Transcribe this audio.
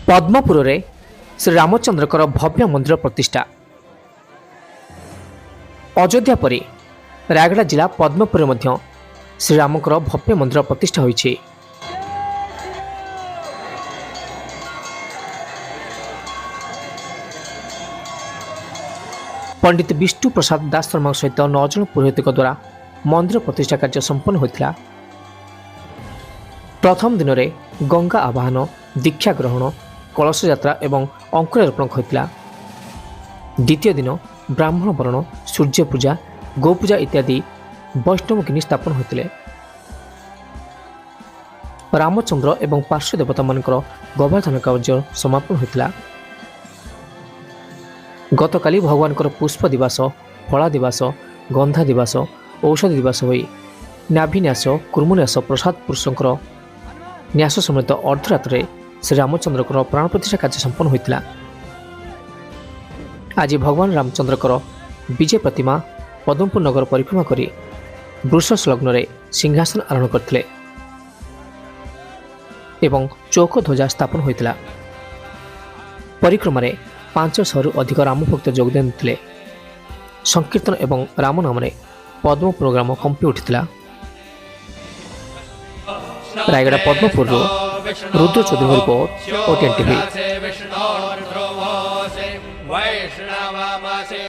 ପଦ୍ମପୁରରେ ଶ୍ରୀରାମଚନ୍ଦ୍ରଙ୍କର ଭବ୍ୟ ମନ୍ଦିର ପ୍ରତିଷ୍ଠା। ଅଯୋଧ୍ୟା ପରେ ରାୟଗଡ଼ା ଜିଲ୍ଲା ପଦ୍ମପୁରରେ ମଧ୍ୟ ଶ୍ରୀରାମଙ୍କର ଭବ୍ୟ ମନ୍ଦିର ପ୍ରତିଷ୍ଠା ହୋଇଛି। ପଣ୍ଡିତ ବିଷ୍ଣୁ ପ୍ରସାଦ ଦାସ ଶର୍ମାଙ୍କ ସହିତ 9 ଜଣ ପୁରୋହିତଙ୍କ ଦ୍ୱାରା ମନ୍ଦିର ପ୍ରତିଷ୍ଠା କାର୍ଯ୍ୟ ସମ୍ପନ୍ନ ହୋଇଥିଲା। ପ୍ରଥମ ଦିନରେ ଗଙ୍ଗା ଆବାହନ, ଦୀକ୍ଷା ଗ୍ରହଣ, କଳସ ଯାତ୍ରା ଏବଂ ଅଙ୍କୁରାରୋପଣ ହୋଇଥିଲା। ଦ୍ୱିତୀୟ ଦିନ ବ୍ରାହ୍ମଣ ବରଣ, ସୂର୍ଯ୍ୟ ପୂଜା, ଗୋପୂଜା ଇତ୍ୟାଦି ବୈଷ୍ଣବଗିନି ସ୍ଥାପନ ହୋଇଥିଲେ। ରାମଚନ୍ଦ୍ର ଏବଂ ପାର୍ଶ୍ୱ ଦେବତାମାନଙ୍କର ଗୋବର୍ଦ୍ଧନ କାର୍ଯ୍ୟ ସମାପନ ହୋଇଥିଲା। ଗତକାଲି ଭଗବାନଙ୍କର ପୁଷ୍ପ ଦିବସ, ଫଳା ଦିବସ, ଗନ୍ଧା ଦିବସ, ଔଷଧି ଦିବସ ହୋଇ ନାଭିନ୍ୟାସ, କୁର୍ମନ୍ୟାସ, ପ୍ରସାଦ ପୁରୁଷଙ୍କର ନ୍ୟାସ ସମେତ ଅର୍ଦ୍ଧରାତ୍ରରେ ଶ୍ରୀରାମଚନ୍ଦ୍ରଙ୍କର ପ୍ରାଣ ପ୍ରତିଷ୍ଠା କାର୍ଯ୍ୟ ସମ୍ପନ୍ନ ହୋଇଥିଲା। ଆଜି ଭଗବାନ ରାମଚନ୍ଦ୍ରଙ୍କର ବିଜୟ ପ୍ରତିମା ପଦ୍ମପୁର ନଗର ପରିକ୍ରମା କରି ବୃଷ ସଂଲଗ୍ନରେ ସିଂହାସନ ଆରୋହଣ କରିଥିଲେ ଏବଂ ଚୌକ ଧ୍ୱଜା ସ୍ଥାପନ ହୋଇଥିଲା। ପରିକ୍ରମାରେ 500ରୁ ଅଧିକ ରାମଭକ୍ତ ଯୋଗଦାନ ଦେଇଥିଲେ। ସଂକୀର୍ତ୍ତନ ଏବଂ ରାମ ନାମରେ ପଦ୍ମପୁର ଗ୍ରାମ କମ୍ପି ଉଠିଥିଲା। ରାୟଗଡ଼ା ପଦ୍ମପୁରରୁ Rudra Choudhury report, OTN TV।